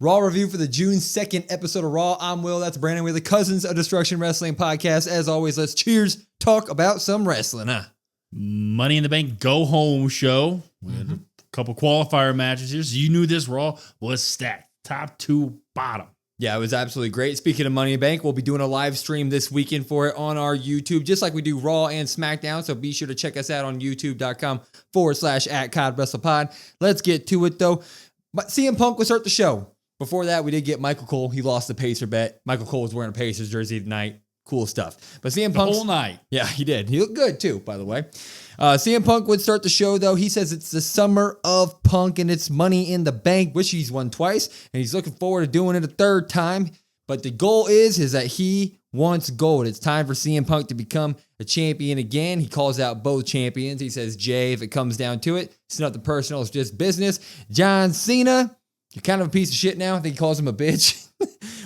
Raw review for the June 2nd episode of Raw. I'm Will. That's Brandon. We're the Cousins of Destruction Wrestling podcast. As always, let's cheers, talk about some wrestling. Money in the Bank go home show. We had a couple qualifier matches here. So you knew this Raw was stacked. Top to bottom. Yeah, it was absolutely great. Speaking of Money in the Bank, we'll be doing a live stream this weekend for it on our YouTube, just like we do Raw and SmackDown. So be sure to check us out on youtube.com/@CodWrestlePod. Let's get to it, though. But CM Punk will start the show. Before that, we did get Michael Cole. He lost the Pacer bet. Michael Cole was wearing a Pacers jersey tonight. Cool stuff. But CM Punk, the whole night. Yeah, he did. He looked good, too, by the way. CM Punk would start the show, though. He says it's the summer of Punk and it's Money in the Bank, which he's won twice, and he's looking forward to doing it a third time. But the goal is that he wants gold. It's time for CM Punk to become a champion again. He calls out both champions. He says, Jay, if it comes down to it, it's nothing personal. It's just business. John Cena, you're kind of a piece of shit now. I think he calls him a bitch,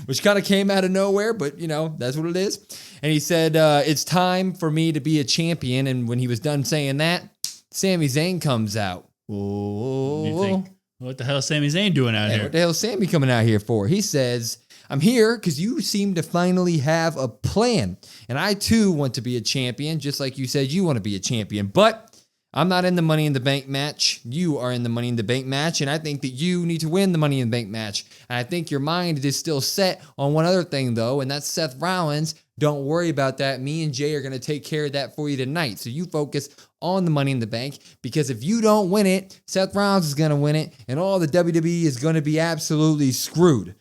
which kind of came out of nowhere, but, you know, that's what it is. And he said, it's time for me to be a champion. And when he was done saying that, Sami Zayn comes out. Whoa. You think, what the hell is Sami Zayn doing out here? What the hell is Sami coming out here for? He says, I'm here because you seem to finally have a plan. And I, too, want to be a champion, just like you said you want to be a champion. But I'm not in the Money in the Bank match. You are in the Money in the Bank match, and I think that you need to win the Money in the Bank match. And I think your mind is still set on one other thing, though, and that's Seth Rollins. Don't worry about that. Me and Jay are going to take care of that for you tonight. So you focus on the Money in the Bank, because if you don't win it, Seth Rollins is going to win it, and all the WWE is going to be absolutely screwed.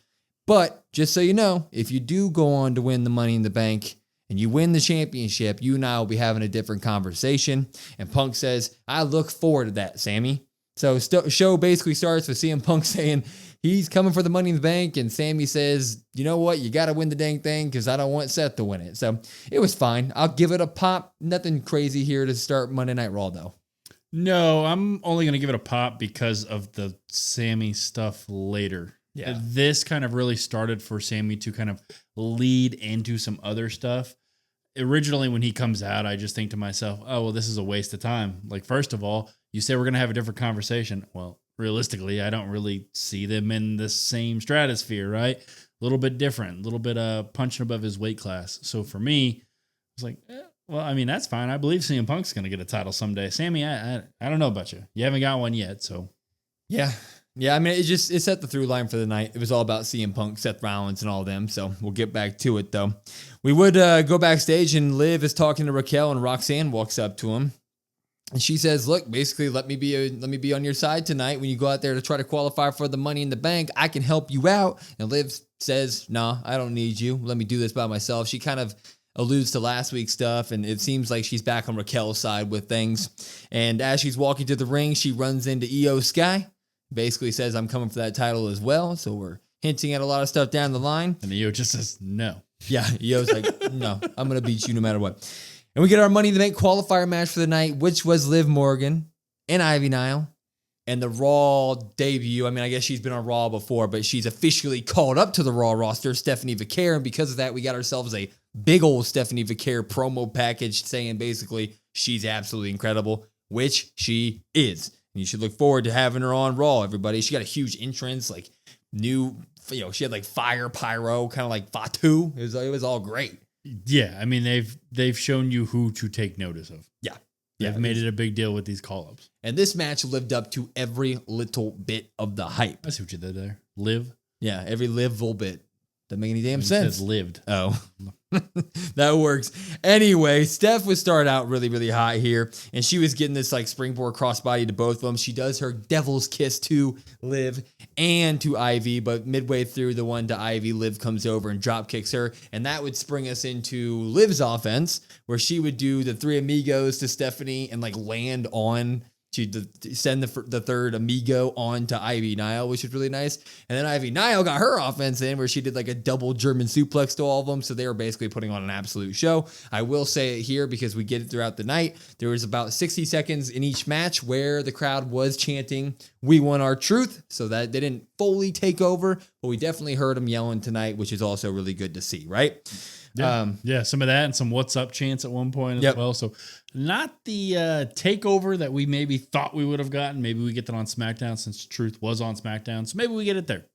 But just so you know, if you do go on to win the Money in the Bank, and you win the championship, you and I will be having a different conversation. And Punk says, I look forward to that, Sammy. So show basically starts with CM Punk saying he's coming for the Money in the Bank. And Sammy says, you know what? You got to win the dang thing because I don't want Seth to win it. So it was fine. I'll give it a pop. Nothing crazy here to start Monday Night Raw, though. No, I'm only going to give it a pop because of the Sammy stuff later. Yeah. This kind of really started for Sammy to kind of lead into some other stuff. Originally, when he comes out, I just think to myself, oh, well, this is a waste of time. Like, first of all, you say we're going to have a different conversation. Well, realistically, I don't really see them in the same stratosphere, right? A little bit different, a little bit punching above his weight class. So for me, I was like, well, I mean, that's fine. I believe CM Punk's going to get a title someday. Sammy, I don't know about you. You haven't got one yet, so. Yeah, I mean, it set the through line for the night. It was all about CM Punk, Seth Rollins, and all of them, so we'll get back to it, though. We would go backstage, and Liv is talking to Raquel, and Roxanne walks up to him, and she says, look, basically, let me be on your side tonight when you go out there to try to qualify for the Money in the Bank. I can help you out. And Liv says, nah, I don't need you. Let me do this by myself. She kind of alludes to last week's stuff, and it seems like she's back on Raquel's side with things. And as she's walking to the ring, she runs into Io Sky. Basically says, I'm coming for that title as well. So we're hinting at a lot of stuff down the line. And Io just says, no. Yeah, Io's like, no, I'm going to beat you no matter what. And we get our Money in the Bank qualifier match for the night, which was Liv Morgan and Ivy Nile. And the Raw debut, I mean, I guess she's been on Raw before, but she's officially called up to the Raw roster, Stephanie Vaquer. And because of that, we got ourselves a big old Stephanie Vaquer promo package saying basically she's absolutely incredible, which she is. You should look forward to having her on Raw, everybody. She got a huge entrance, like new, she had like fire pyro, kind of like Fatu. It was all great. Yeah, I mean, they've shown you who to take notice of. Yeah. They've made it a big deal with these call-ups. And this match lived up to every little bit of the hype. I see what you did there. Live? Yeah, every little bit. Doesn't make any damn sense. It lived. Oh. That works. Anyway, Steph was started out really, really hot here, and she was getting this like springboard crossbody to both of them. She does her devil's kiss to Liv and to Ivy, but midway through the one to Ivy, Liv comes over and drop kicks her, and that would spring us into Liv's offense, where she would do the three amigos to Stephanie and like land on to send the third amigo on to Ivy Nile, which was really nice. And then Ivy Nile got her offense in where she did like a double German suplex to all of them. So they were basically putting on an absolute show. I will say it here because we get it throughout the night. There was about 60 seconds in each match where the crowd was chanting, "We want our truth." So that they didn't fully take over, but we definitely heard them yelling tonight, which is also really good to see, right? Yeah, some of that and some "what's up" chants at one point as well. So not the takeover that we maybe thought we would have gotten. Maybe we get that on SmackDown since Truth was on SmackDown. So maybe we get it there.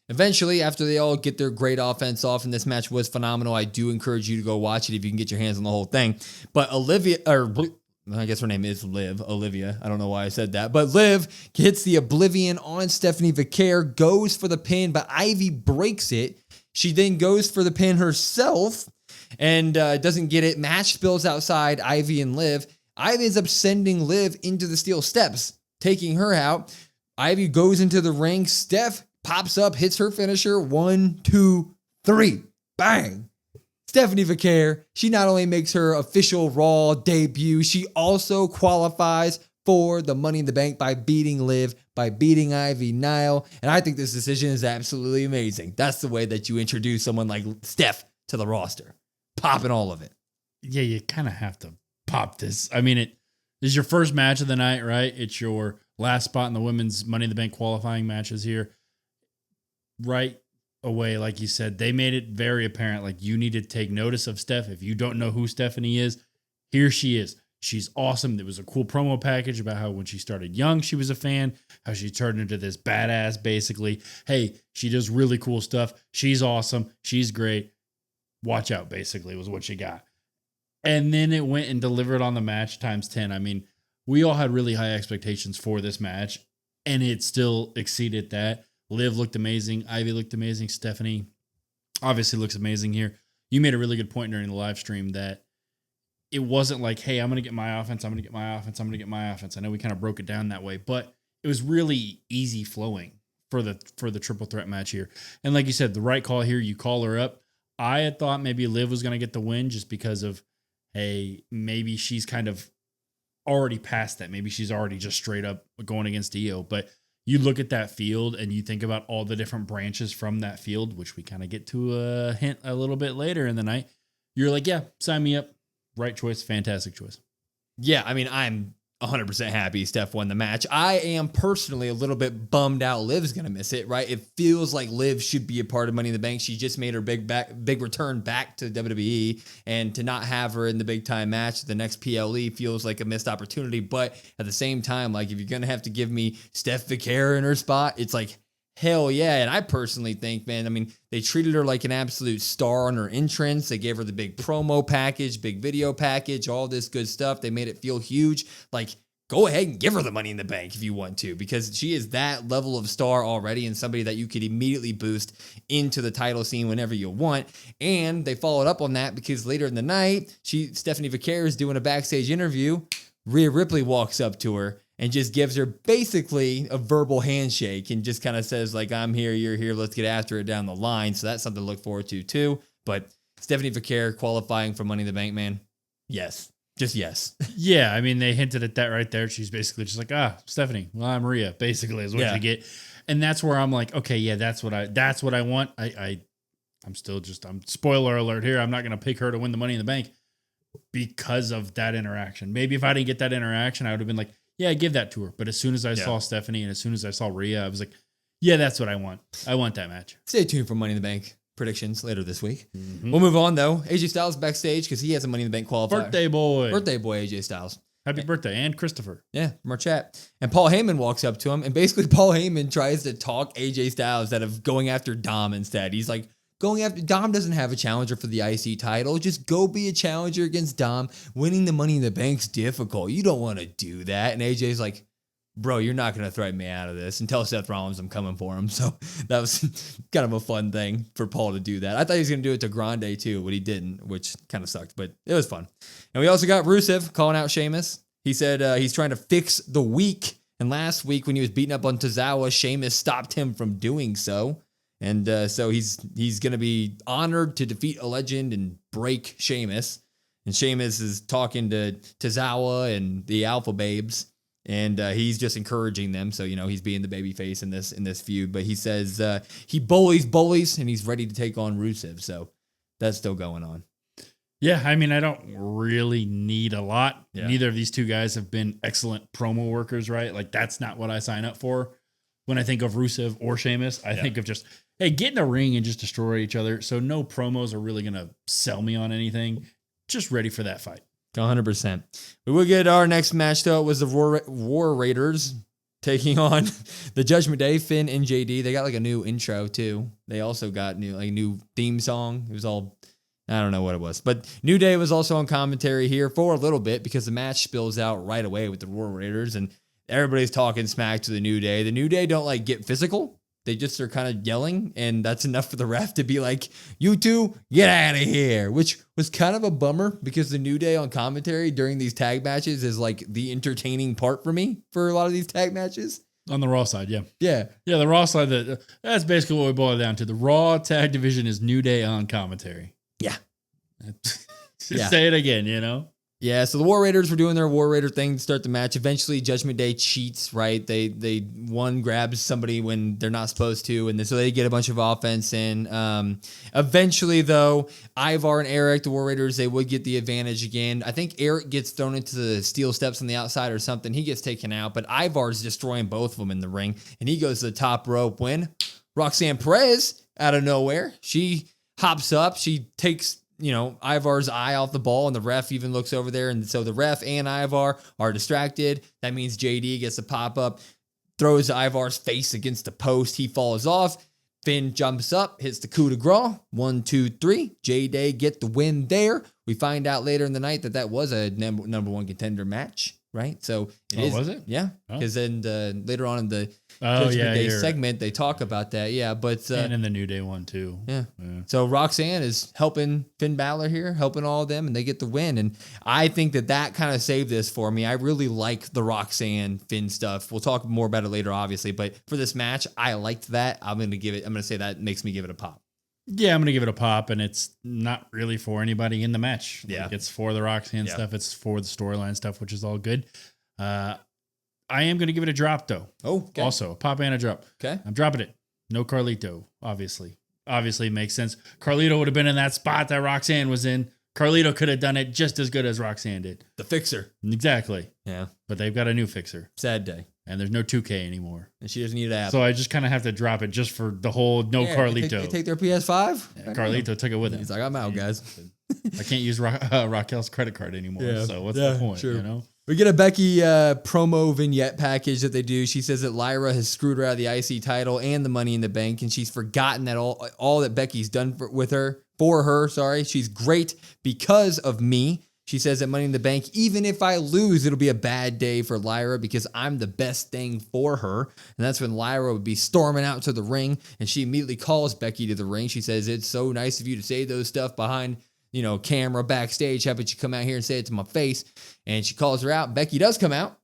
Eventually, after they all get their great offense off, and this match was phenomenal, I do encourage you to go watch it if you can get your hands on the whole thing. But I guess her name is Liv, Olivia. I don't know why I said that. But Liv hits the Oblivion on Stephanie Vicaire, goes for the pin, but Ivy breaks it. She then goes for the pin herself and doesn't get it. Match spills outside Ivy and Liv. Ivy ends up sending Liv into the steel steps, taking her out. Ivy goes into the ring. Steph pops up, hits her finisher. 1, 2, 3. Bang. Stephanie Vicaire, she not only makes her official Raw debut, she also qualifies for the Money in the Bank by beating Liv, by beating Ivy Nile. And I think this decision is absolutely amazing. That's the way that you introduce someone like Steph to the roster. Popping all of it. Yeah, you kind of have to pop this. I mean, it is your first match of the night, right? It's your last spot in the women's Money in the Bank qualifying matches here. Right away, like you said, they made it very apparent, like you need to take notice of Steph. If you don't know who Stephanie is, here she is. She's awesome. There was a cool promo package about how when she started young, she was a fan, how she turned into this badass, basically. Hey, she does really cool stuff. She's awesome. She's great. Watch out, basically, was what she got. And then it went and delivered on the match times 10. I mean, we all had really high expectations for this match, and it still exceeded that. Liv looked amazing. Ivy looked amazing. Stephanie obviously looks amazing here. You made a really good point during the live stream that it wasn't like, hey, I'm going to get my offense. I'm going to get my offense. I'm going to get my offense. I know we kind of broke it down that way, but it was really easy flowing for the triple threat match here. And like you said, the right call here, you call her up. I had thought maybe Liv was going to get the win just because of, hey, maybe she's kind of already past that. Maybe she's already just straight up going against Io. But you look at that field and you think about all the different branches from that field, which we kind of get to a hint a little bit later in the night. You're like, yeah, sign me up. Right choice. Fantastic choice. Yeah, I mean, I'm 100% happy Steph won the match. I am personally a little bit bummed out Liv's going to miss it, right? It feels like Liv should be a part of Money in the Bank. She just made her big return back to WWE, and to not have her in the big time match, the next PLE, feels like a missed opportunity. But at the same time, like, if you're going to have to give me Steph Vicaire in her spot, it's like, hell yeah. And I personally think, man, I mean, they treated her like an absolute star on her entrance. They gave her the big promo package, big video package, all this good stuff. They made it feel huge. Like, go ahead and give her the Money in the Bank if you want to, because she is that level of star already and somebody that you could immediately boost into the title scene whenever you want. And they followed up on that because later in the night, Stephanie Vicaire is doing a backstage interview. Rhea Ripley walks up to her and just gives her basically a verbal handshake and just kind of says, like, I'm here, you're here, let's get after it down the line. So that's something to look forward to too. But Stephanie Vicaire qualifying for Money in the Bank, man. Yes. Just yes. Yeah, I mean, they hinted at that right there. She's basically just like, Stephanie, well, I'm Rhea, basically is what you get. And that's where I'm like, okay, yeah, that's what I want. I'm spoiler alert here. I'm not going to pick her to win the Money in the Bank because of that interaction. Maybe if I didn't get that interaction, I would have been like, yeah, give that to her. But as soon as I saw Stephanie and as soon as I saw Rhea, I was like, yeah, that's what I want. I want that match. Stay tuned for Money in the Bank predictions later this week. Mm-hmm. We'll move on, though. AJ Styles backstage because he has a Money in the Bank qualifier. Birthday boy AJ Styles. Happy birthday. And Christopher. Yeah, from our chat. And Paul Heyman walks up to him, and basically Paul Heyman tries to talk AJ Styles instead of going after Dom instead. He's like, going after Dom doesn't have a challenger for the IC title. Just go be a challenger against Dom. Winning the Money in the Bank's difficult. You don't want to do that. And AJ's like, bro, you're not going to threaten me out of this. And tell Seth Rollins I'm coming for him. So that was kind of a fun thing for Paul to do that. I thought he was going to do it to Grande too, but he didn't, which kind of sucked, but it was fun. And we also got Rusev calling out Sheamus. He said he's trying to fix the weak. And last week when he was beating up on Tozawa, Sheamus stopped him from doing so. And so he's going to be honored to defeat a legend and break Sheamus. And Sheamus is talking to Tozawa and the Alpha Babes, and he's just encouraging them. So, you know, he's being the babyface in this feud. But he says he bullies, and he's ready to take on Rusev. So that's still going on. Yeah, I mean, I don't really need a lot. Yeah. Neither of these two guys have been excellent promo workers, right? Like, that's not what I sign up for. When I think of Rusev or Sheamus, I think of just, hey, get in a ring and just destroy each other. So no promos are really going to sell me on anything. Just ready for that fight. 100%. We will get our next match, though. It was the War Raiders taking on the Judgment Day, Finn and JD. They got like a new intro too. They also got new theme song. It was all, I don't know what it was, but New Day was also on commentary here for a little bit because the match spills out right away with the War Raiders and everybody's talking smack to the New Day. The New Day don't like get physical. They just are kind of yelling, and that's enough for the ref to be like, you two, get out of here, which was kind of a bummer because the New Day on commentary during these tag matches is like the entertaining part for me for a lot of these tag matches. On the Raw side, yeah. Yeah. Yeah, the Raw side, that's basically what we boil it down to. The Raw tag division is New Day on commentary. Yeah. Just say it again, you know? Yeah, so the War Raiders were doing their War Raider thing to start the match. Eventually, Judgment Day cheats, right? They one grabs somebody when they're not supposed to, and so they get a bunch of offense in. Eventually, though, Ivar and Eric, the War Raiders, they would get the advantage again. I think Eric gets thrown into the steel steps on the outside or something. He gets taken out, but Ivar's destroying both of them in the ring, and he goes to the top rope when Roxanne Perez, out of nowhere, she hops up, she takes Ivar's eye off the ball, and the ref even looks over there. And so the ref and Ivar are distracted. That means JD gets a pop up, throws Ivar's face against the post. He falls off. Finn jumps up, hits the coup de grace. 1, 2, 3. J-Day get the win there. We find out later in the night that was a number one contender match, right? So was it? Yeah. Because then later on in the Judgment Day segment, they talk about that. Yeah, but and in the New Day one too. Yeah. So Roxanne is helping Finn Balor here, helping all of them, and they get the win. And I think that kind of saved this for me. I really like the Roxanne Finn stuff. We'll talk more about it later, obviously, but for this match, I liked that. I'm going to say that makes me give it a pop. Yeah, I'm going to give it a pop, and it's not really for anybody in the match. Yeah. Like, it's for the Roxanne stuff. It's for the storyline stuff, which is all good. I am going to give it a drop, though. Oh, okay. Also, a pop and a drop. Okay. I'm dropping it. No Carlito, obviously. Obviously, it makes sense. Carlito would have been in that spot that Roxanne was in. Carlito could have done it just as good as Roxanne did. The fixer. Exactly. Yeah. But they've got a new fixer. Sad day. And there's no 2K anymore. And she doesn't need an app. So I just kind of have to drop it just for the whole Carlito. They take their PS5? Yeah, Carlito took it with him. He's like, I'm out, guys. I can't use Raquel's credit card anymore. So what's the point, sure. you know? We get a Becky promo vignette package that they do. She says that Lyra has screwed her out of the IC title and the Money in the Bank, and she's forgotten that all that Becky's done for her. She's great because of me. She says that Money in the Bank, even if I lose, it'll be a bad day for Lyra because I'm the best thing for her. And that's when Lyra would be storming out to the ring, and she immediately calls Becky to the ring. She says, it's so nice of you to say those stuff behind camera backstage. How about you come out here and say it to my face? And she calls her out. Becky does come out.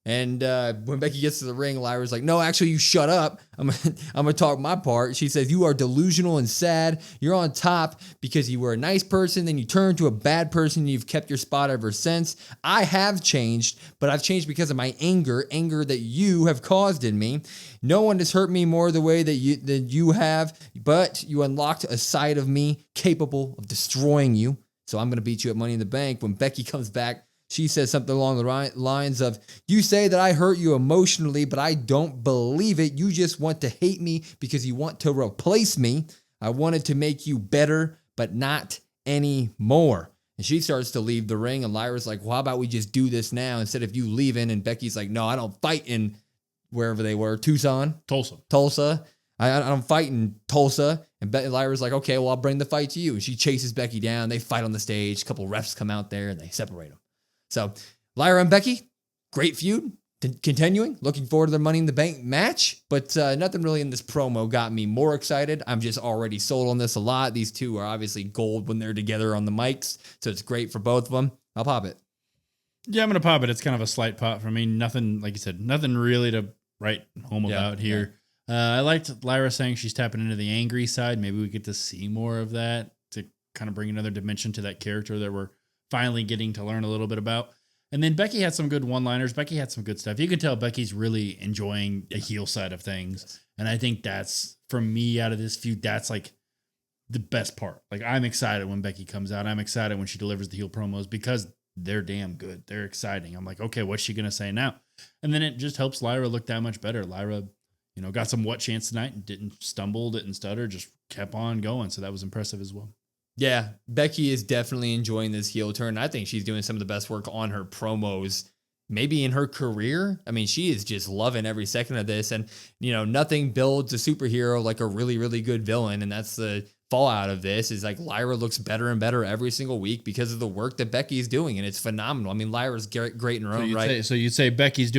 And when Becky gets to the ring, Lyra's like, no, actually, you shut up. I'm going to talk my part. She says, you are delusional and sad. You're on top because you were a nice person. Then you turned to a bad person. And you've kept your spot ever since. I have changed, but I've changed because of my anger that you have caused in me. No one has hurt me more the way that you have, but you unlocked a side of me capable of destroying you. So I'm going to beat you at Money in the Bank. When Becky comes back, she says something along the lines of, you say that I hurt you emotionally, but I don't believe it. You just want to hate me because you want to replace me. I wanted to make you better, but not anymore. And she starts to leave the ring, and Lyra's like, well, how about we just do this now instead of you leaving? And Becky's like, no, I don't fight in wherever they were, Tulsa. I don't fight in Tulsa. And Lyra's like, okay, well, I'll bring the fight to you. And she chases Becky down. They fight on the stage. A couple refs come out there, and they separate them. So Lyra and Becky, great feud, continuing. Looking forward to the Money in the Bank match, but nothing really in this promo got me more excited. I'm just already sold on this a lot. These two are obviously gold when they're together on the mics, so it's great for both of them. I'll pop it. Yeah, I'm going to pop it. It's kind of a slight pop for me. Nothing, like you said, nothing really to write home about here. I liked Lyra saying she's tapping into the angry side. Maybe we get to see more of that to kind of bring another dimension to that character that we're finally getting to learn a little bit about. And then Becky had some good one-liners. Becky had some good stuff. You can tell Becky's really enjoying the heel side of things. And I think that's, for me, out of this feud, that's like the best part. Like, I'm excited when Becky comes out. I'm excited when she delivers the heel promos because they're damn good. They're exciting. I'm like, okay, what's she going to say now? And then it just helps Lyra look that much better. Lyra, got some what chance tonight and didn't stumble, didn't stutter, just kept on going. So that was impressive as well. Yeah, Becky is definitely enjoying this heel turn. I think she's doing some of the best work on her promos maybe in her career. I mean, she is just loving every second of this. And, nothing builds a superhero like a really, really good villain. And that's the fallout of this is like Lyra looks better and better every single week because of the work that Becky's doing. And it's phenomenal. I mean, Lyra's great in her own right. So you'd say Becky's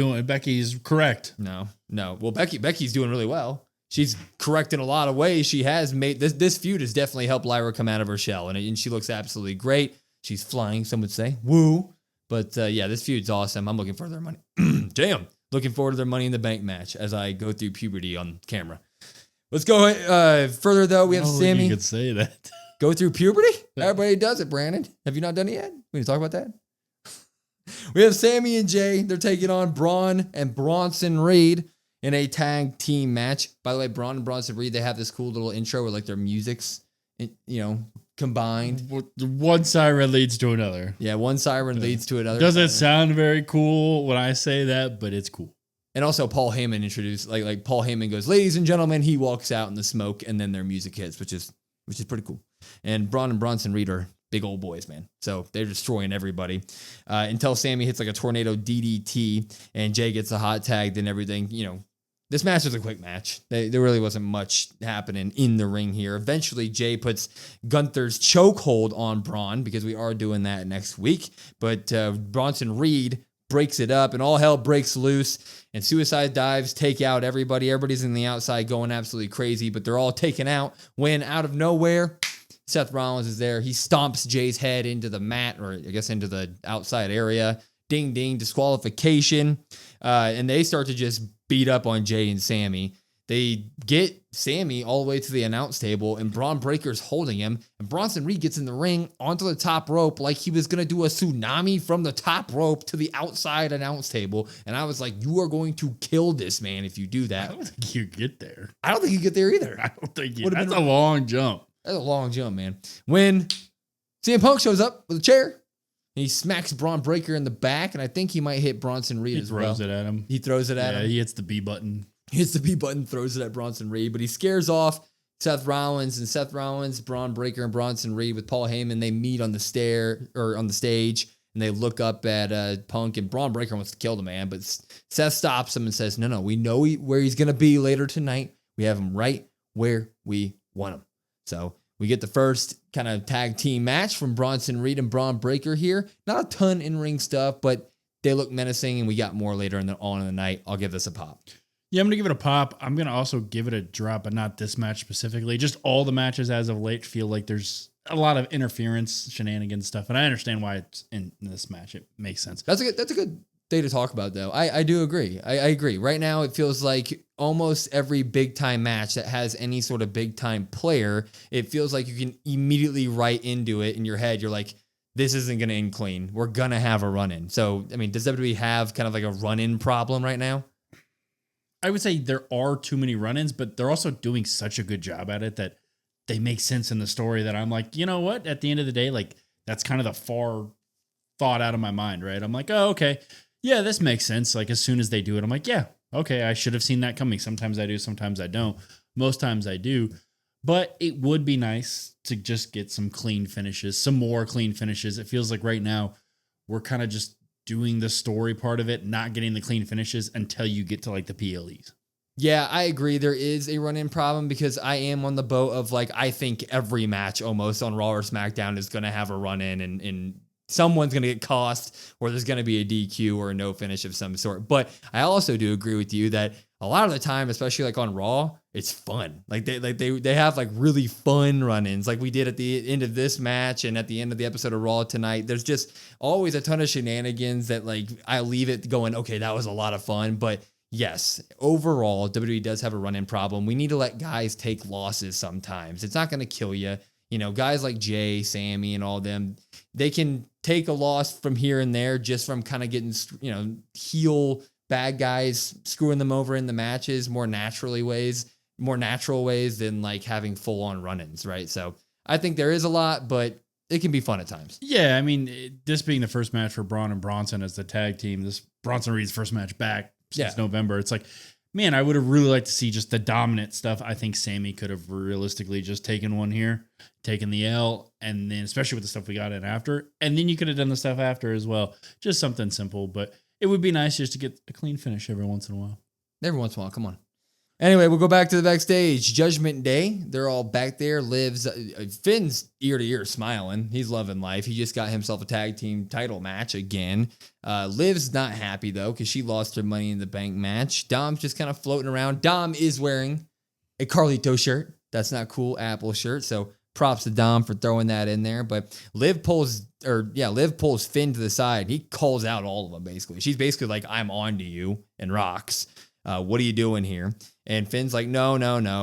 correct. No. Well, Becky's doing really well. She's correct in a lot of ways. She has made this feud has definitely helped Lyra come out of her shell. And she looks absolutely great. She's flying, some would say. Woo. But this feud's awesome. I'm looking for their money. Damn. Looking forward to their Money in the Bank match as I go through puberty on camera. Let's go further, though. We have Sammy. You could say that. Go through puberty? Everybody does it, Brandon. Have you not done it yet? We need to talk about that. We have Sammy and Jay. They're taking on Braun and Bronson Reed in a tag team match. By the way, Braun and Bronson Reed, they have this cool little intro where like their music's, combined. One siren leads to another. Yeah, one siren leads to another. Doesn't sound very cool when I say that, but it's cool. And also Paul Heyman introduced, like Paul Heyman goes, ladies and gentlemen, he walks out in the smoke and then their music hits, which is pretty cool. And Braun and Bronson Reed are big old boys, man. So they're destroying everybody until Sammy hits like a tornado DDT and Jay gets a hot tag and everything. This match was a quick match. There really wasn't much happening in the ring here. Eventually, Jay puts Gunther's chokehold on Braun because we are doing that next week. But Bronson Reed breaks it up and all hell breaks loose and suicide dives take out everybody. Everybody's in the outside going absolutely crazy, but they're all taken out when out of nowhere, Seth Rollins is there. He stomps Jay's head into the mat, or I guess into the outside area. Ding, ding, disqualification. And they start to just beat up on Jay and Sammy. They get Sammy all the way to the announce table, and Braun Breaker's holding him. And Bronson Reed gets in the ring onto the top rope like he was going to do a tsunami from the top rope to the outside announce table. And I was like, you are going to kill this man if you do that. I don't think you get there. I don't think you get there either. I don't think you. That's a long jump. That's a long jump, man. When CM Punk shows up with a chair, he smacks Braun Breaker in the back, and I think he might hit Bronson Reed as well. He throws it at him. He throws it at him. Yeah, he hits the B button. He hits the B button, throws it at Bronson Reed, but he scares off Seth Rollins, and Seth Rollins, Braun Breaker, and Bronson Reed with Paul Heyman. They meet on the stage, and they look up at Punk, and Braun Breaker wants to kill the man, but Seth stops him and says, no, we know where he's going to be later tonight. We have him right where we want him. So we get the first kind of tag team match from Bronson Reed and Braun Breaker here. Not a ton in-ring stuff, but they look menacing, and we got more later on in the night. I'll give this a pop. Yeah, I'm going to give it a pop. I'm going to also give it a drop, but not this match specifically. Just all the matches as of late feel like there's a lot of interference, shenanigans stuff, and I understand why it's in this match. It makes sense. That's a good thing to talk about, though. I do agree. I agree. Right now, it feels like almost every big-time match that has any sort of big-time player, it feels like you can immediately write into it in your head. You're like, this isn't going to end clean. We're going to have a run-in. So, I mean, does WWE have kind of like a run-in problem right now? I would say there are too many run-ins, but they're also doing such a good job at it that they make sense in the story that I'm like, you know what? At the end of the day, like that's kind of the far thought out of my mind, right? I'm like, oh, okay. Yeah, this makes sense. Like as soon as they do it, I'm like, yeah, okay. I should have seen that coming. Sometimes I do, sometimes I don't. Most times I do. But it would be nice to just get some clean finishes, some more clean finishes. It feels like right now we're kind of just doing the story part of it, not getting the clean finishes until you get to like the PLEs. Yeah, I agree. There is a run-in problem because I am on the boat of like, I think every match almost on Raw or SmackDown is going to have a run-in and someone's going to get cost or there's going to be a DQ or a no finish of some sort. But I also do agree with you that a lot of the time, especially like on Raw, it's fun. They have like really fun run-ins like we did at the end of this match and at the end of the episode of Raw tonight. There's just always a ton of shenanigans that like I leave it going, okay, that was a lot of fun. But yes, overall, WWE does have a run-in problem. We need to let guys take losses sometimes. It's not going to kill you. You know, guys like Jay, Sammy, and all them, they can take a loss from here and there just from kind of getting, heel bad guys, screwing them over in the matches more natural ways than like having full-on run-ins, right? So I think there is a lot, but it can be fun at times. Yeah, I mean, this being the first match for Braun and Bronson as the tag team, this Bronson Reed's first match back since November. It's like, man, I would have really liked to see just the dominant stuff. I think Sammy could have realistically just taken one here, taken the L, and then especially with the stuff we got in after, and then you could have done the stuff after as well. Just something simple, but it would be nice just to get a clean finish every once in a while. Every once in a while, come on. Anyway, we'll go back to the backstage. Judgment Day. They're all back there. Liv's Finn's ear to ear smiling. He's loving life. He just got himself a tag team title match again. Liv's not happy though because she lost her Money in the Bank match. Dom's just kind of floating around. Dom is wearing a Carlito shirt. That's not cool. Apple shirt. So props to Dom for throwing that in there. But Liv pulls Finn to the side. He calls out all of them basically. She's basically like, "I'm on to you," and rocks. What are you doing here? And Finn's like, no.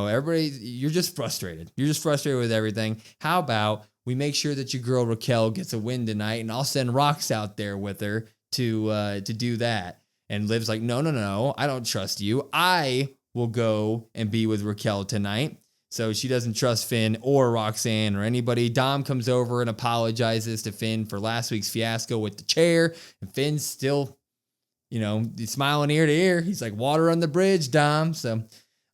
Everybody, you're just frustrated. You're just frustrated with everything. How about we make sure that your girl Raquel gets a win tonight, and I'll send Rox out there with her to do that. And Liv's like, no, I don't trust you. I will go and be with Raquel tonight. So she doesn't trust Finn or Roxanne or anybody. Dom comes over and apologizes to Finn for last week's fiasco with the chair. And Finn's still, he's smiling ear to ear. He's like, water on the bridge, Dom. So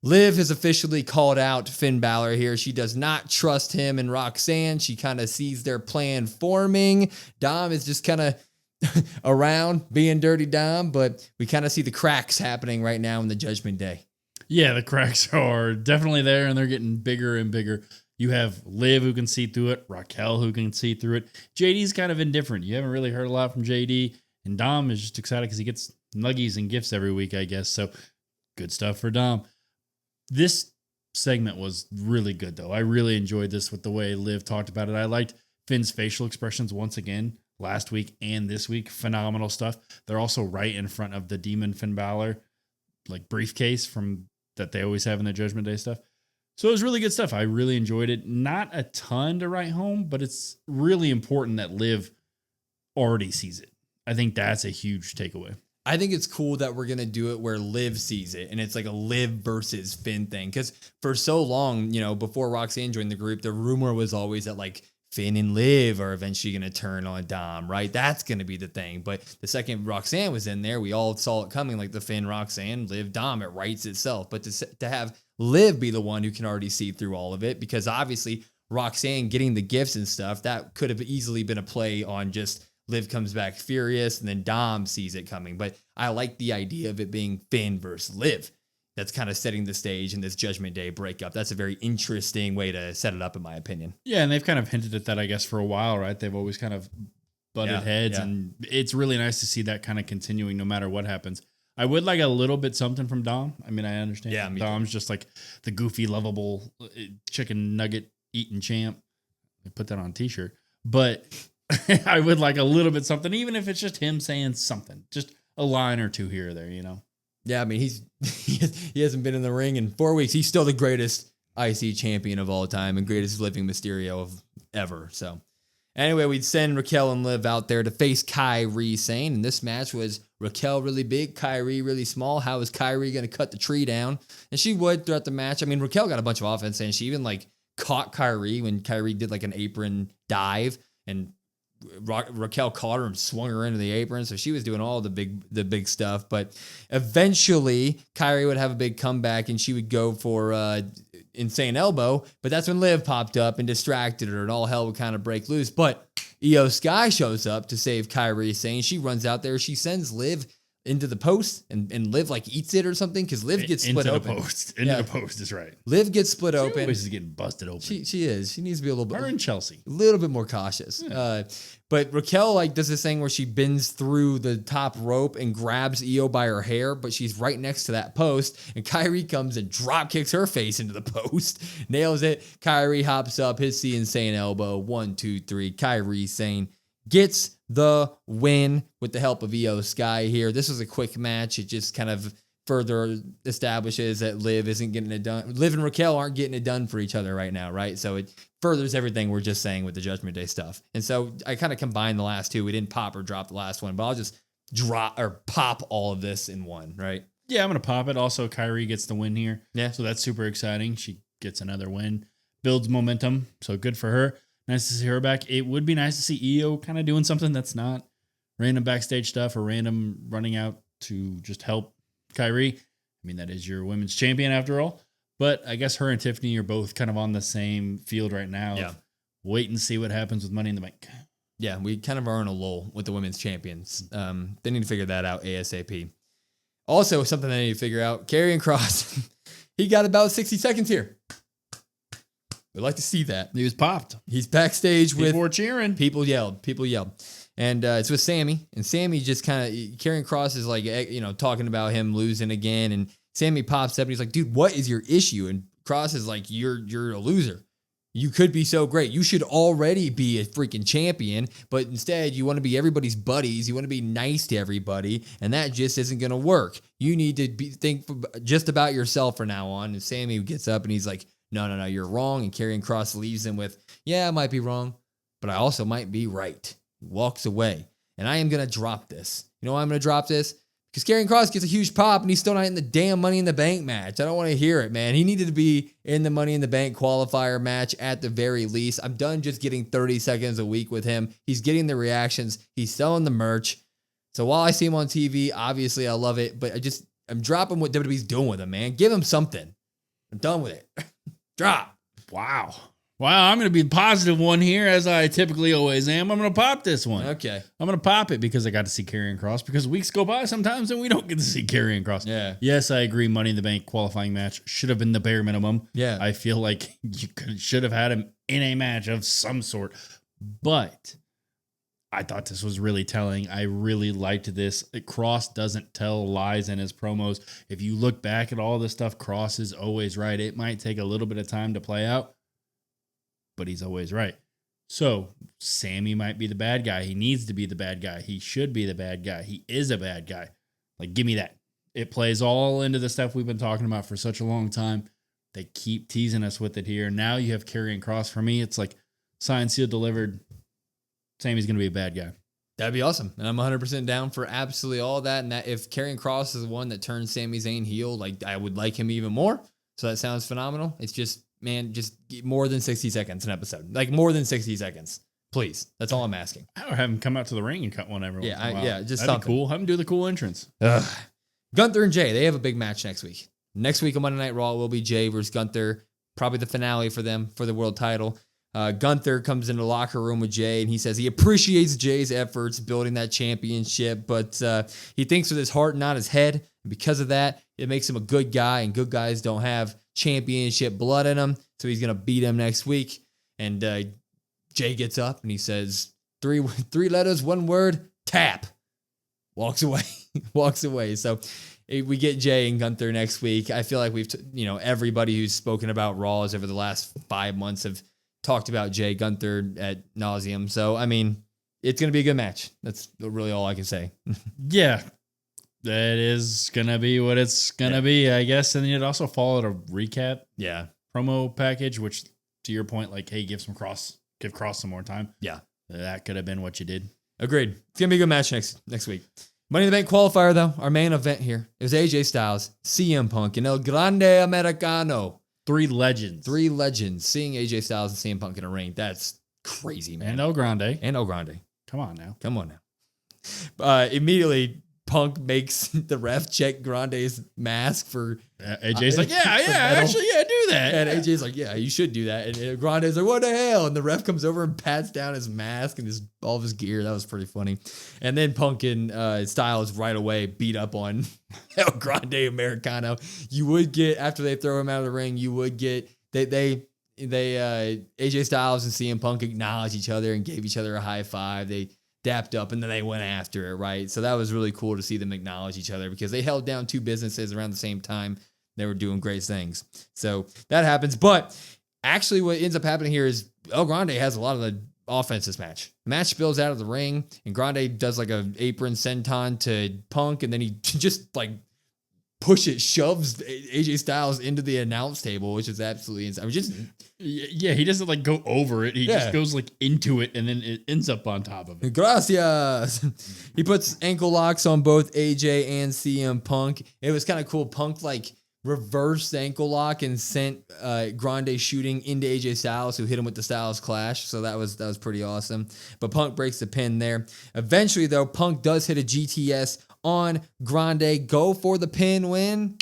Liv has officially called out Finn Balor here. She does not trust him and Roxanne. She kind of sees their plan forming. Dom is just kind of around being dirty Dom, but we kind of see the cracks happening right now in the Judgment Day. Yeah, the cracks are definitely there, and they're getting bigger and bigger. You have Liv who can see through it, Raquel who can see through it. JD's kind of indifferent. You haven't really heard a lot from JD, and Dom is just excited because he gets nuggies and gifts every week, I guess. So good stuff for Dom. This segment was really good, though. I really enjoyed this with the way Liv talked about it. I liked Finn's facial expressions once again last week and this week. Phenomenal stuff. They're also right in front of the Demon Finn Balor briefcase from that they always have in the Judgment Day stuff. So it was really good stuff. I really enjoyed it. Not a ton to write home, but it's really important that Liv already sees it. I think that's a huge takeaway. I think it's cool that we're going to do it where Liv sees it, and it's like a Liv versus Finn thing. Because for so long, before Roxanne joined the group, the rumor was always that Finn and Liv are eventually going to turn on Dom, right? That's going to be the thing. But the second Roxanne was in there, we all saw it coming, like the Finn, Roxanne, Liv, Dom. It writes itself. But to have Liv be the one who can already see through all of it, because obviously Roxanne getting the gifts and stuff, that could have easily been a play on just Liv comes back furious and then Dom sees it coming. But I like the idea of it being Finn versus Liv. That's kind of setting the stage in this Judgment Day breakup. That's a very interesting way to set it up, in my opinion. Yeah, and they've kind of hinted at that, I guess, for a while, right? They've always kind of butted heads, and it's really nice to see that kind of continuing no matter what happens. I would like a little bit something from Dom. I mean, I understand. Yeah, Dom's just like the goofy, lovable chicken nugget eating champ. I put that on a t-shirt. But I would like a little bit something, even if it's just him saying something. Just a line or two here or there, Yeah, I mean, he hasn't been in the ring in 4 weeks. He's still the greatest IC champion of all time and greatest living Mysterio of ever. So anyway, we'd send Raquel and Liv out there to face Kairi Sane. And this match was Raquel really big, Kairi really small. How is Kairi going to cut the tree down? And she would throughout the match. I mean, Raquel got a bunch of offense, and she even caught Kairi when Kairi did an apron dive, and Raquel caught her and swung her into the apron. So she was doing all the big stuff. But eventually Kairi would have a big comeback and she would go for insane elbow. But that's when Liv popped up and distracted her, and all hell would kind of break loose. But Io Sky shows up to save Kairi Sane. She runs out there. She sends Liv into the post, and Liv eats it or something, because Liv gets split open. Into the post is right. Liv gets split open. She is getting busted open. She is. She needs to be a little bit. Her and Chelsea. A little bit more cautious. Yeah. But Raquel does this thing where she bends through the top rope and grabs Io by her hair, but she's right next to that post, and Kairi comes and drop kicks her face into the post, nails it. Kairi hops up, hits the insane elbow. 1, 2, 3. Kairi Sane gets the win with the help of Io Sky here. This was a quick match. It just kind of further establishes that Liv isn't getting it done. Liv and Raquel aren't getting it done for each other right now, right? So it furthers everything we're just saying with the Judgment Day stuff. And so I kind of combined the last two. We didn't pop or drop the last one, but I'll just drop or pop all of this in one, right? Yeah, I'm going to pop it. Also, Kairi gets the win here. Yeah. So that's super exciting. She gets another win, builds momentum. So good for her. Nice to see her back. It would be nice to see Io kind of doing something that's not random backstage stuff or random running out to just help Kairi. I mean, that is your women's champion after all. But I guess her and Tiffany are both kind of on the same field right now. Yeah. Wait and see what happens with Money in the Bank. Yeah, we kind of are in a lull with the women's champions. They need to figure that out ASAP. Also, something they need to figure out, Karrion Kross, he got about 60 seconds here. We'd like to see that. He was popped. He's backstage with... People were cheering. People yelled. And it's with Sammy. And Sammy just kind of... Karrion Kross is like, talking about him losing again. And Sammy pops up and he's like, dude, what is your issue? And Kross is like, you're a loser. You could be so great. You should already be a freaking champion, but instead you want to be everybody's buddies. You want to be nice to everybody, and that just isn't going to work. You need to think just about yourself from now on. And Sammy gets up and he's like, no, you're wrong. And Karrion Kross leaves him with, yeah, I might be wrong, but I also might be right. Walks away. And I am going to drop this. You know why I'm going to drop this? Because Karrion Kross gets a huge pop and he's still not in the damn Money in the Bank match. I don't want to hear it, man. He needed to be in the Money in the Bank qualifier match at the very least. I'm done just getting 30 seconds a week with him. He's getting the reactions. He's selling the merch. So while I see him on TV, obviously I love it, but I'm dropping what WWE's doing with him, man. Give him something. I'm done with it. Drop. Wow, I'm going to be the positive one here, as I typically always am. I'm going to pop this one. Okay. I'm going to pop it because I got to see Karrion Kross, because weeks go by sometimes and we don't get to see Karrion Kross. Yeah. Yes, I agree. Money in the Bank qualifying match should have been the bare minimum. Yeah. I feel like you should have had him in a match of some sort. But I thought this was really telling. I really liked this. Kross doesn't tell lies in his promos. If you look back at all the stuff, Kross is always right. It might take a little bit of time to play out, but he's always right. So Sammy might be the bad guy. He needs to be the bad guy. He should be the bad guy. He is a bad guy. Like, give me that. It plays all into the stuff we've been talking about for such a long time. They keep teasing us with it here. Now you have Karrion Kross. For me, it's like signed, sealed, delivered. Sammy's going to be a bad guy. That'd be awesome. And I'm 100% down for absolutely all that. And that if Karrion Kross is the one that turns Sami Zayn heel, like, I would like him even more. So that sounds phenomenal. It's just, man, just more than 60 seconds an episode. Like, more than 60 seconds. Please. That's all I'm asking. I would have him come out to the ring and cut one every once in a while. Yeah, just That'd something. be cool. Have him do the cool entrance. Gunther and Jay, they have a big match next week. Next week on Monday Night Raw will be Jay versus Gunther. Probably the finale for them for the world title. Gunther comes into the locker room with Jay, and he says he appreciates Jay's efforts building that championship, but he thinks with his heart, not his head. And because of that, it makes him a good guy, and good guys don't have championship blood in them, so he's going to beat him next week. And Jay gets up, and he says, three letters, one word, tap. Walks away. Walks away. So we get Jay and Gunther next week. I feel like we've, everybody who's spoken about Raws over the last 5 months have talked about Jay Gunther at nauseum. So, I mean, it's going to be a good match. That's really all I can say. Yeah, that is going to be what it's going to be, I guess. And it also followed a recap promo package, which, to your point, like, hey, give Kross some more time. Yeah. That could have been what you did. Agreed. It's going to be a good match next week. Money in the Bank qualifier, though, our main event here is AJ Styles, CM Punk, and El Grande Americano. Three legends. Seeing AJ Styles and CM Punk in a ring, that's crazy, man. And El Grande. Come on now. Immediately, Punk makes the ref check Grande's mask for... AJ's like, actually, do that. And AJ's like, yeah, you should do that. And Grande's like, what the hell? And the ref comes over and pats down his mask and all of his gear. That was pretty funny. And then Punk and Styles right away beat up on El Grande Americano. You would get, after they throw him out of the ring, you would get, AJ Styles and CM Punk acknowledged each other and gave each other a high five. They dapped up and then they went after it, right? So that was really cool to see them acknowledge each other because they held down two businesses around the same time. They were doing great things. So that happens. But actually what ends up happening here is El Grande has a lot of the offense this match. The match spills out of the ring and Grande does like an apron senton to Punk and then he just like shoves AJ Styles into the announce table, which is absolutely insane. He doesn't like go over it. He just goes like into it and then it ends up on top of it. Gracias. He puts ankle locks on both AJ and CM Punk. It was kind of cool. Punk like reversed the ankle lock and sent Grande shooting into AJ Styles, who hit him with the Styles Clash. So that was pretty awesome. But Punk breaks the pin there. Eventually, though, Punk does hit a GTS on Grande. Go for the pin win.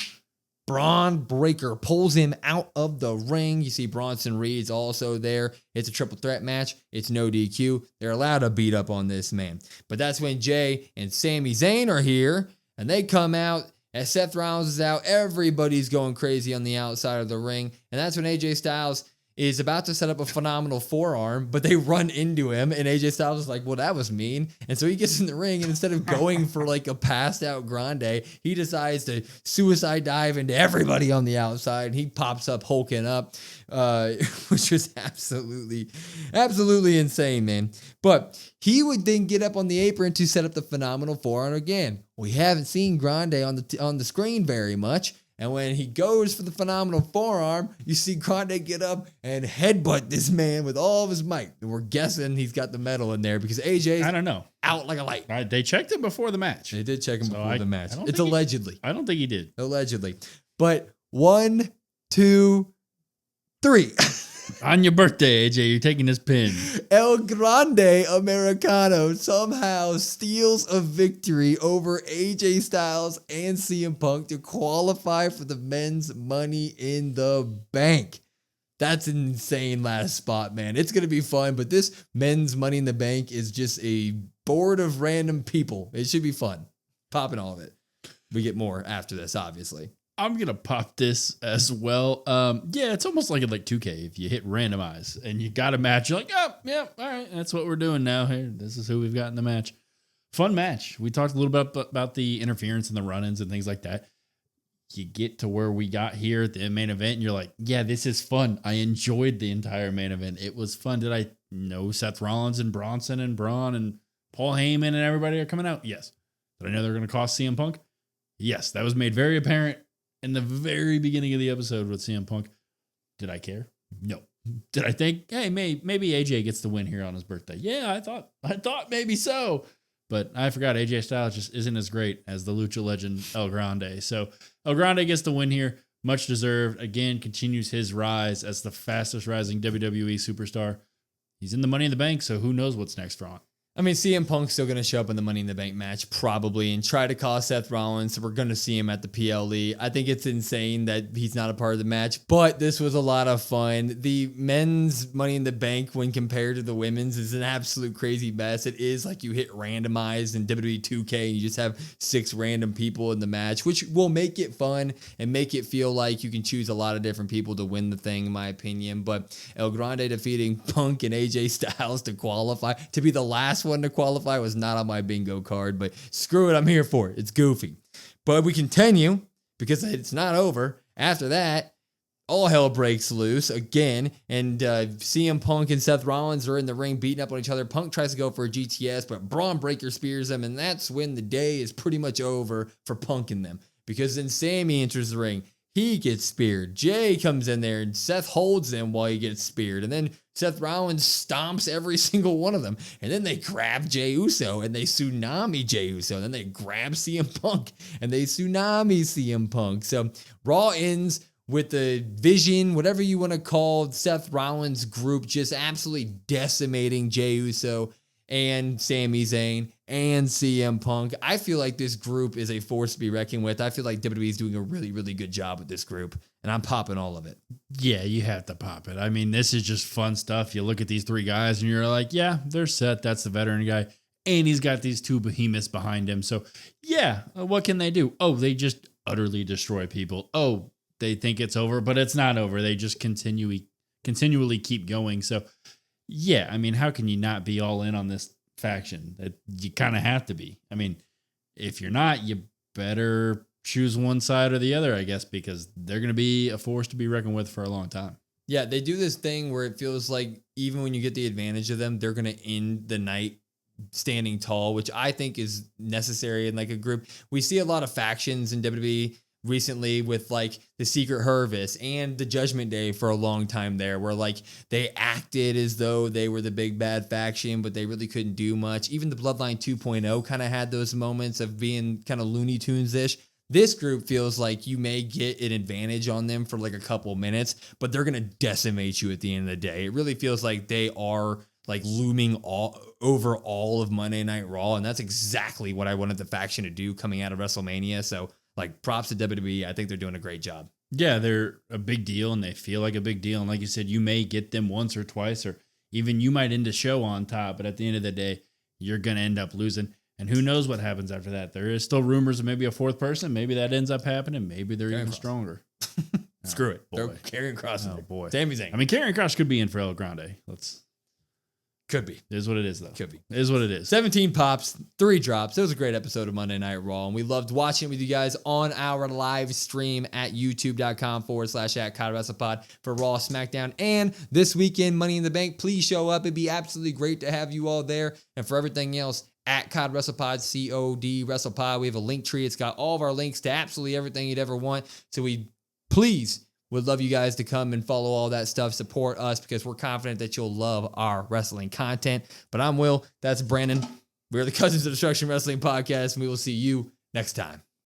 Braun Breaker pulls him out of the ring. You see Bronson Reed's also there. It's a triple threat match. It's no DQ. They're allowed to beat up on this man. But that's when Jay and Sami Zayn are here, and they come out. As Seth Rollins is out, everybody's going crazy on the outside of the ring. And that's when AJ Styles is about to set up a phenomenal forearm, but they run into him, and AJ Styles is like, well, that was mean. And so he gets in the ring, and instead of going for like a passed out Grande, he decides to suicide dive into everybody on the outside, and he pops up hulking up, which was absolutely insane, man. But he would then get up on the apron to set up the phenomenal forearm again. We haven't seen Grande on the screen very much. And when he goes for the phenomenal forearm, you see Grande get up and headbutt this man with all of his might. And we're guessing he's got the metal in there because AJ's I don't know. Out like a light. They checked him before the match. They did check him before the match. It's I don't think he did. Allegedly. But 1, 2, 3. On your birthday, AJ, you're taking this pin. El Grande Americano somehow steals a victory over AJ Styles and CM Punk to qualify for the men's Money in the Bank. That's an insane last spot, man. It's going to be fun, but this men's Money in the Bank is just a board of random people. It should be fun. Popping all of it. We get more after this, obviously. I'm going to pop this as well. Yeah, it's almost like 2K. If you hit randomize and you got a match, you're like, oh, yeah, all right, that's what we're doing now. Here, this is who we've got in the match. Fun match. We talked a little bit about the interference and the run-ins and things like that. You get to where we got here at the main event, and you're like, yeah, this is fun. I enjoyed the entire main event. It was fun. Did I know Seth Rollins and Bronson and Braun and Paul Heyman and everybody are coming out? Yes. Did I know they're going to cost CM Punk? Yes. That was made very apparent in the very beginning of the episode with CM Punk. Did I care? No. Did I think, hey, maybe AJ gets the win here on his birthday? Yeah, I thought maybe so. But I forgot AJ Styles just isn't as great as the Lucha legend El Grande. So El Grande gets the win here. Much deserved. Again, continues his rise as the fastest rising WWE superstar. He's in the Money in the Bank, so who knows what's next for him. I mean, CM Punk's still going to show up in the Money in the Bank match, probably, and try to cost Seth Rollins. So we're going to see him at the PLE. I think it's insane that he's not a part of the match, but this was a lot of fun. The men's Money in the Bank, when compared to the women's, is an absolute crazy mess. It is like you hit randomized in WWE 2K and you just have 6 random people in the match, which will make it fun and make it feel like you can choose a lot of different people to win the thing, in my opinion. But El Grande defeating Punk and AJ Styles to qualify, to be the last one to qualify, was not on my bingo card, but screw it, I'm here for it. It's goofy. But we continue because it's not over. After that, all hell breaks loose again, and CM Punk and Seth Rollins are in the ring beating up on each other. Punk tries to go for a GTS, but Braun Breaker spears him, and that's when the day is pretty much over for Punk and them, because then Sammy enters the ring. He gets speared. Jay comes in there, and Seth holds him while he gets speared. And then Seth Rollins stomps every single one of them. And then they grab Jey Uso, and they tsunami Jey Uso. And then they grab CM Punk, and they tsunami CM Punk. So Raw ends with the Vision, whatever you want to call Seth Rollins' group, just absolutely decimating Jey Uso and Sami Zayn and CM Punk. I feel like this group is a force to be reckoned with. I feel like WWE is doing a really, really good job with this group, and I'm popping all of it. Yeah, you have to pop it. I mean, this is just fun stuff. You look at these 3 guys, and you're like, yeah, they're set. That's the veteran guy, and he's got these 2 behemoths behind him. So, yeah, what can they do? Oh, they just utterly destroy people. Oh, they think it's over, but it's not over. They just continually keep going. So, yeah, I mean, how can you not be all in on this faction? You kind of have to be. I mean, if you're not, you better choose one side or the other, I guess, because they're going to be a force to be reckoned with for a long time. Yeah, they do this thing where it feels like even when you get the advantage of them, they're going to end the night standing tall, which I think is necessary in like a group. We see a lot of factions in WWE recently with like the Secret Harvest and the Judgment Day for a long time there, where like they acted as though they were the big bad faction, but they really couldn't do much. Even the Bloodline 2.0 kind of had those moments of being kind of Looney Tunes-ish. This group feels like you may get an advantage on them for like a couple minutes, but they're going to decimate you at the end of the day. It really feels like they are like looming over all of Monday Night Raw, and that's exactly what I wanted the faction to do coming out of WrestleMania. So like props to WWE. I think they're doing a great job. Yeah, they're a big deal and they feel like a big deal. And like you said, you may get them once or twice, or even you might end the show on top, but at the end of the day, you're going to end up losing. And who knows what happens after that? There is still rumors of maybe a fourth person. Maybe that ends up happening. Maybe they're even stronger. Screw it. Boy. They're Karrion Kross. Oh, boy. Sami Zayn. I mean, Karrion Kross could be in for El Grande. Could be. It is what it is, though. Could be. It is what it is. 17 pops, 3 drops. It was a great episode of Monday Night Raw, and we loved watching it with you guys on our live stream at youtube.com/@CodWrestlePod for Raw, SmackDown, and this weekend, Money in the Bank. Please show up. It'd be absolutely great to have you all there. And for everything else, at COD WrestlePod, COD WrestlePod. We have a link tree. It's got all of our links to absolutely everything you'd ever want. So we would love you guys to come and follow all that stuff, support us, because we're confident that you'll love our wrestling content. But I'm Will. That's Brandon. We're the Cousins of Destruction Wrestling Podcast, and we will see you next time.